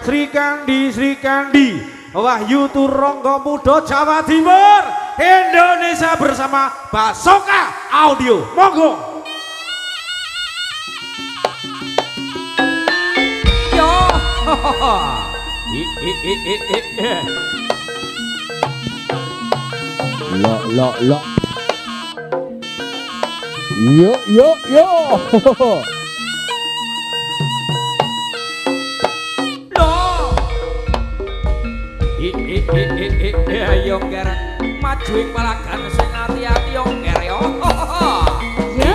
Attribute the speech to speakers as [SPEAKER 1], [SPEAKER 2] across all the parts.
[SPEAKER 1] Sri Kandi Wahyu Turangga Muda Jawa Timur Indonesia bersama Basoka Audio. Monggo.
[SPEAKER 2] Yo.
[SPEAKER 3] Lo. Yo.
[SPEAKER 2] Ayo nger maju ing palagan sing ati-ati yo nger yo.
[SPEAKER 4] Ya.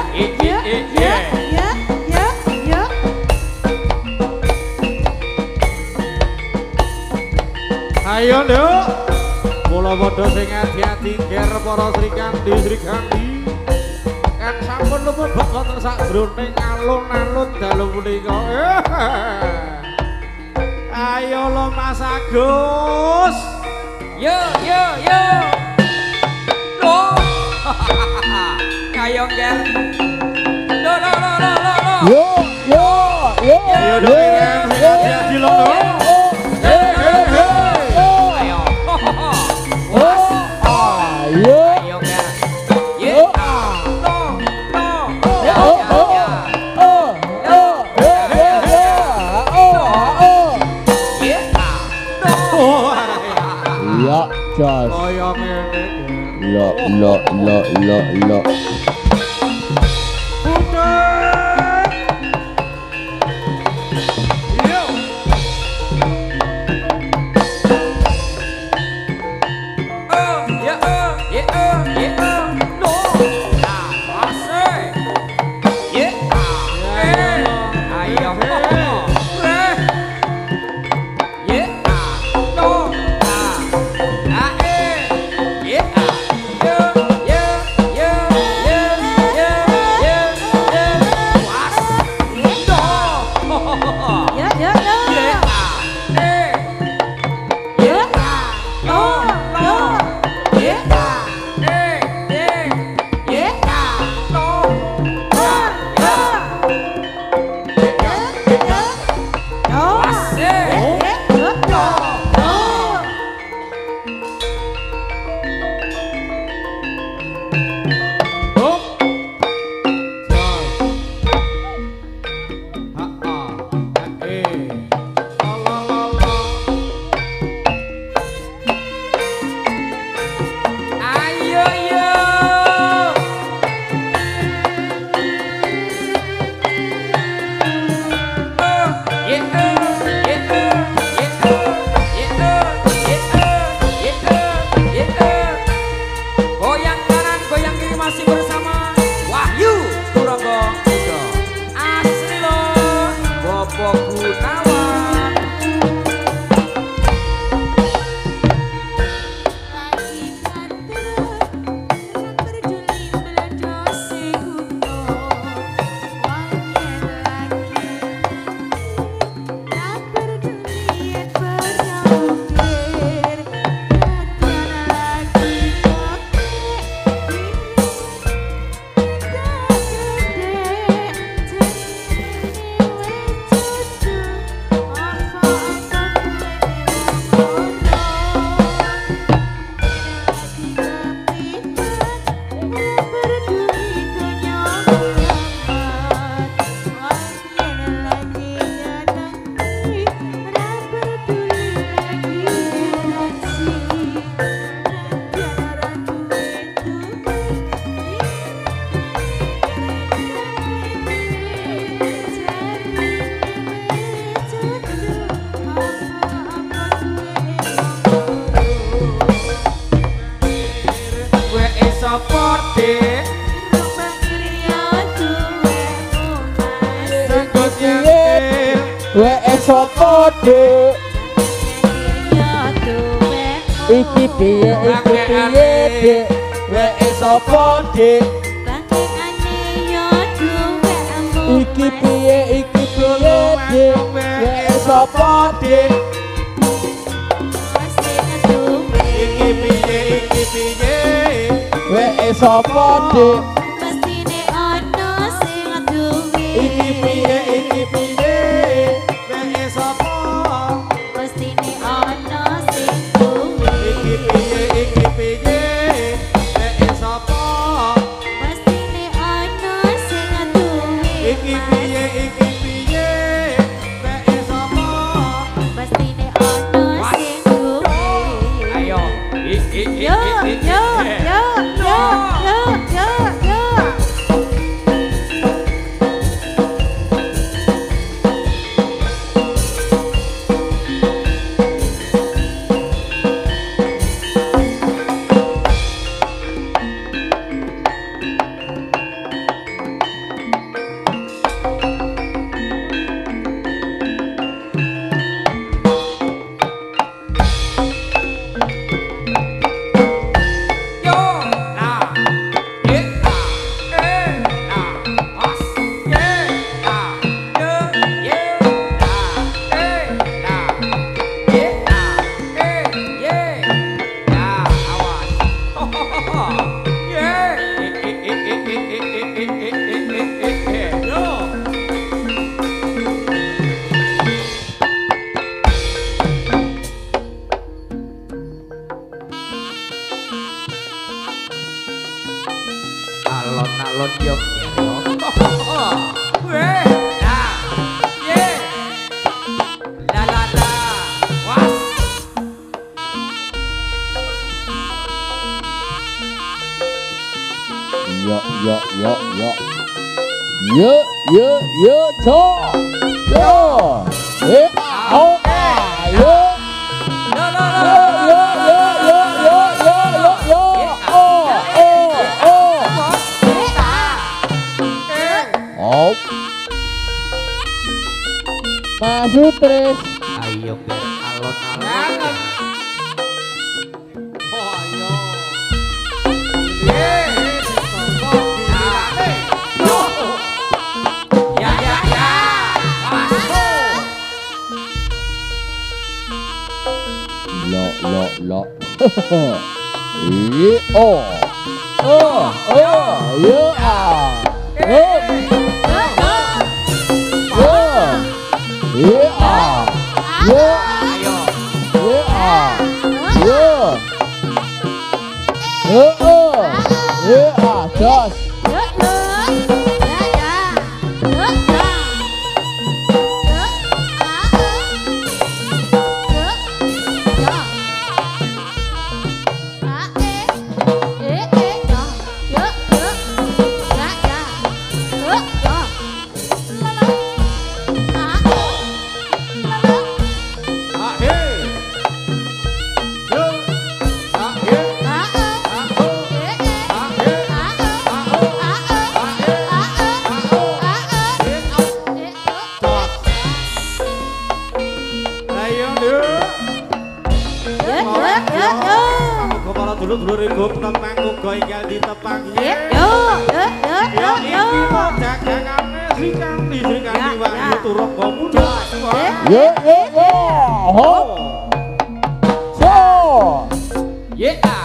[SPEAKER 1] Ayo nduk. Mula padha sing ati-ati nger para Sri Kandi. Kan sampun lumebet wonten sakjroning alun-alun dalu punika. Ayo lo Mas Agus.
[SPEAKER 2] Yo. Lo. Ayo nger. Lo.
[SPEAKER 3] Yo.
[SPEAKER 1] Ayo dong hati-hati lo.
[SPEAKER 2] Ayo.
[SPEAKER 3] Ayo.
[SPEAKER 2] Ayo nger. Ye.
[SPEAKER 3] Ya, Jos.
[SPEAKER 1] Kaya ngene.
[SPEAKER 3] Lo. Sopo dek iki piye dek wek sopo dek iki piye dek wek sopo dek iki piye wek sopo dek
[SPEAKER 4] mestine ono sing duwe
[SPEAKER 1] iki piye wek sopo
[SPEAKER 3] cho Masuk terus.
[SPEAKER 2] Ayo ger alon-alon.
[SPEAKER 1] Oh ayo.
[SPEAKER 2] Ya ya ya.
[SPEAKER 3] Lo. Oh. Jos.
[SPEAKER 1] Dulur-dulur ibu tepang uga ingkang ditepang.
[SPEAKER 4] Yo.
[SPEAKER 1] Iki dagangane Sri Kandi Wahyu Turangga Muda.
[SPEAKER 3] Yo. Ho. So.
[SPEAKER 2] Ya.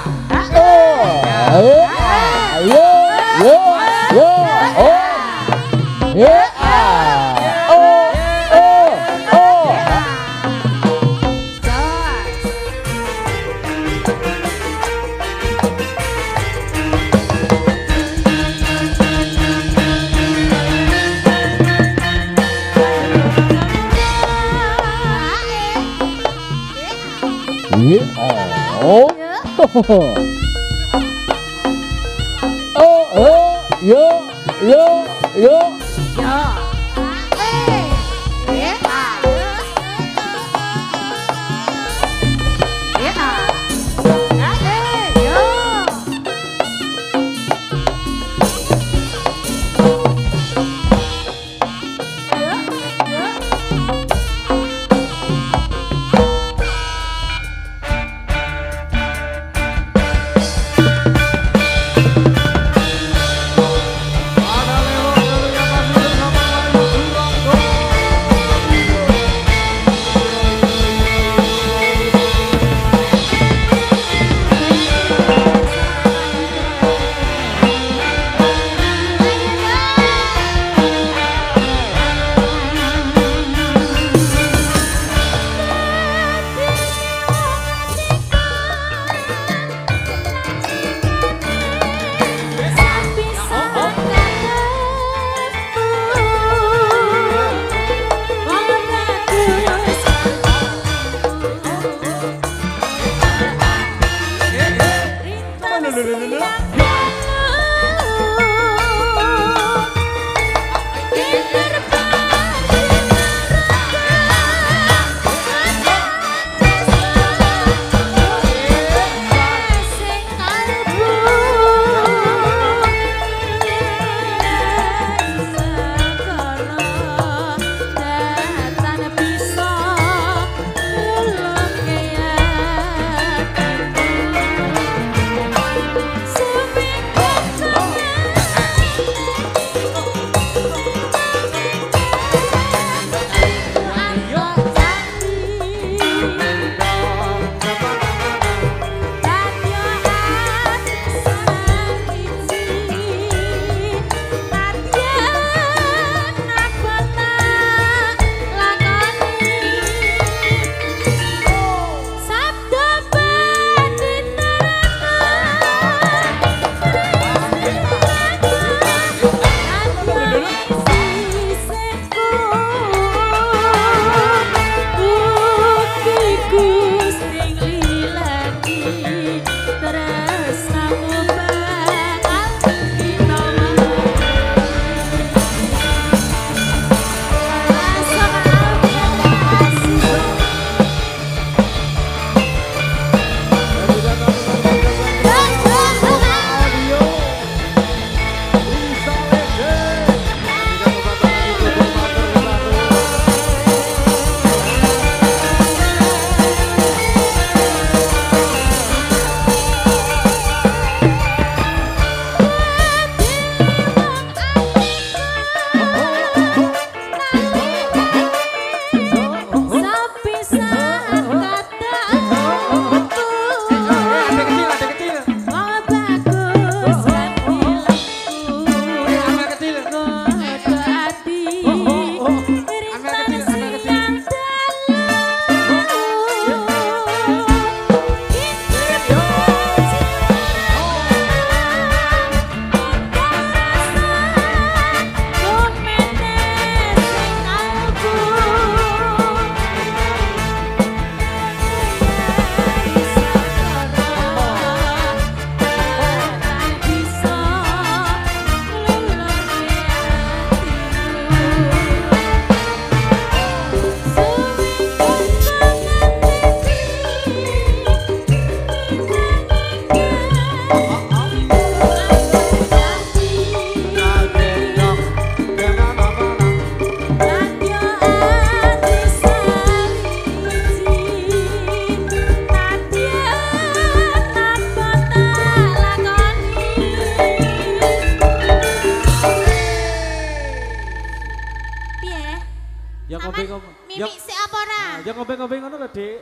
[SPEAKER 1] ngombe-ngombe ngono lho, Dik.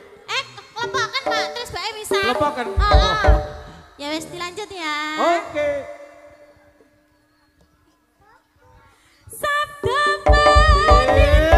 [SPEAKER 4] Kelopokan Pak, terus bae bisa.
[SPEAKER 1] Kelopokan?
[SPEAKER 4] Ya wes dilanjut ya.
[SPEAKER 1] Oke.
[SPEAKER 4] Sabda Madinah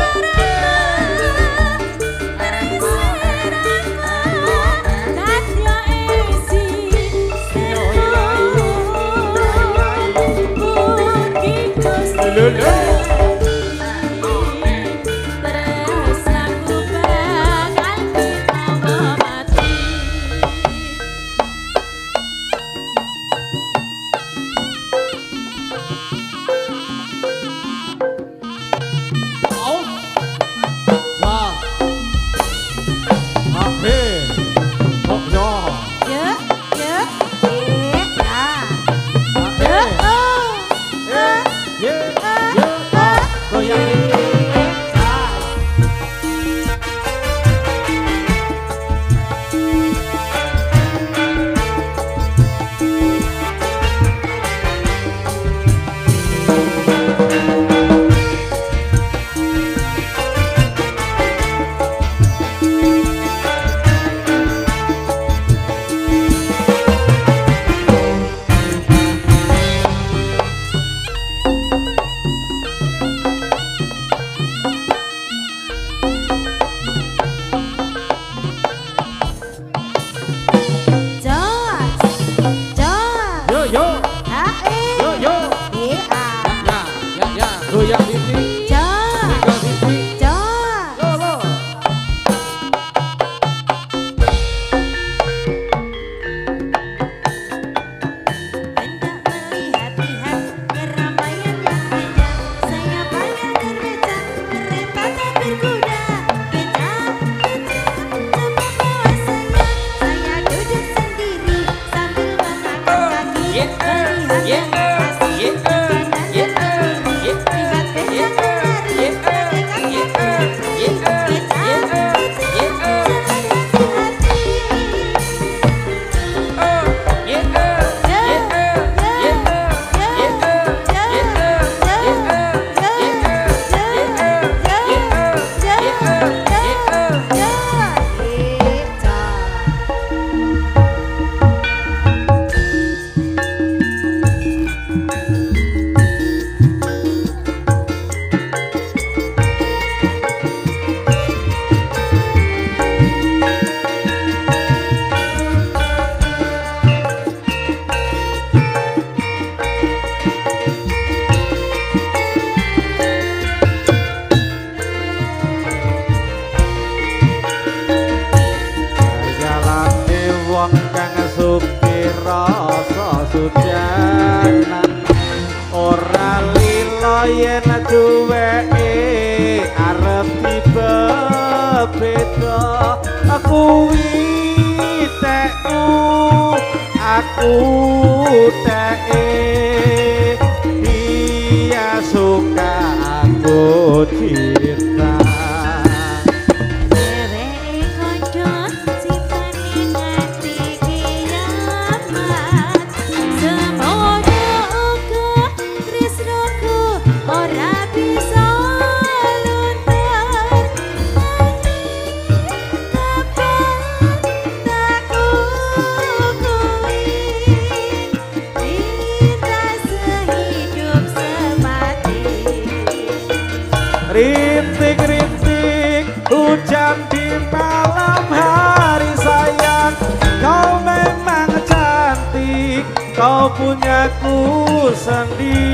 [SPEAKER 1] yen duweke arep dibeda kuwi tekku aku teke dia suka aku cinta rintik-rintik hujan di malam hari sayang kau memang cantik kau punyaku sendiri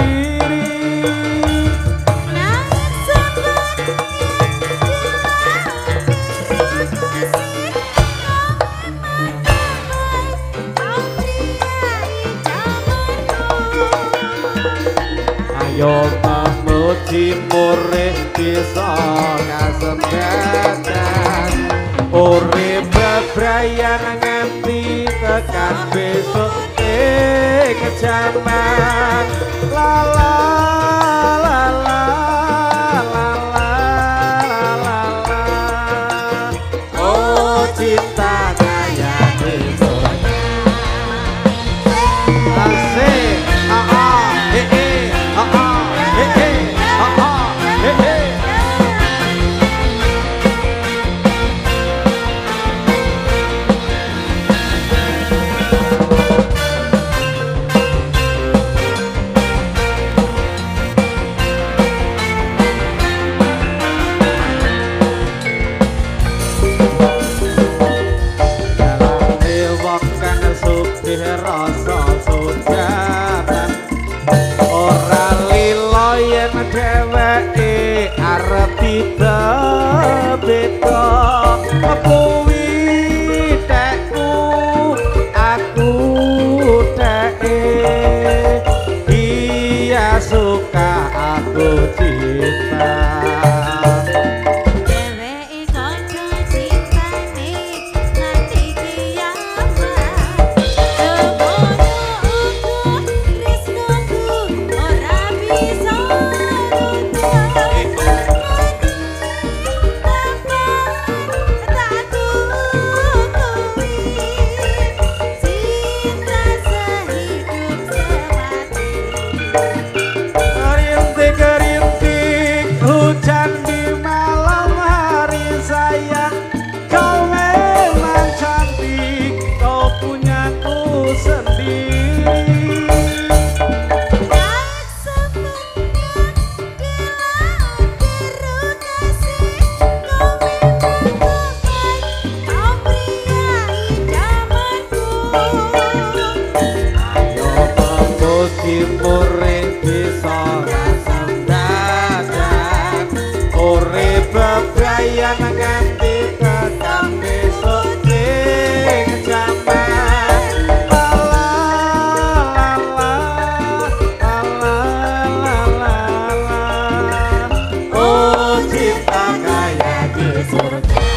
[SPEAKER 1] ayo memuji murih bisa kasembadan urip bebrayan nganti tekan besok kejaman la la la la la la la oh cinta kaya itu asik muring bisa sendadan urip bebrayan nganti tekan besok ning jaman oh cinta kaya di surga.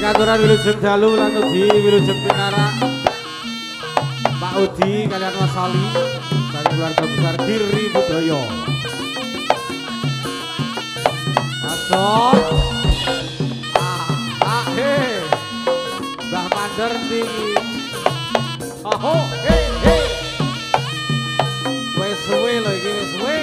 [SPEAKER 1] Katuran Wilujeng Dalu lan ugi Wilujeng Pinara Pak Udi kalian Mas Ali dari keluarga besar Giri Budaya Masuk Mbah Mandar tinggi oh hei wes suwe lho iki wes suwe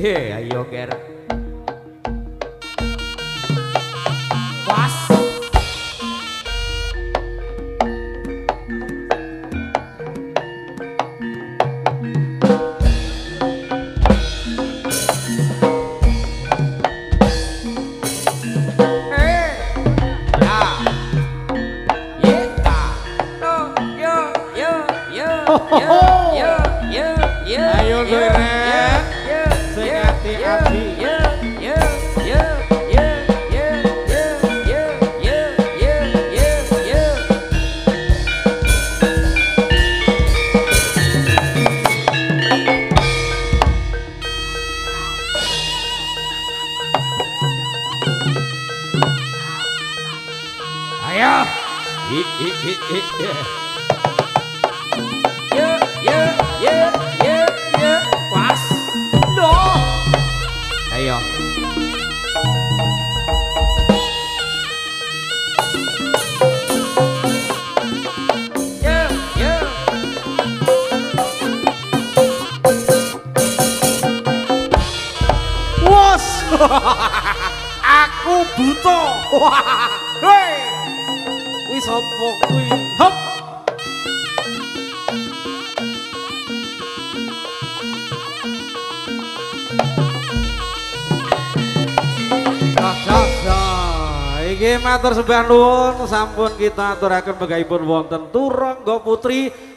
[SPEAKER 2] ayo ger was
[SPEAKER 1] Ayo Geret
[SPEAKER 2] Ya, pas. Duh. Ayo. Ya.
[SPEAKER 1] Wos. Aku buta. Hei. Kuwi sapa kuwi? Hop. Iki matur sembah nuwun sampun kita aturaken pegahipun wonten Turangga Putri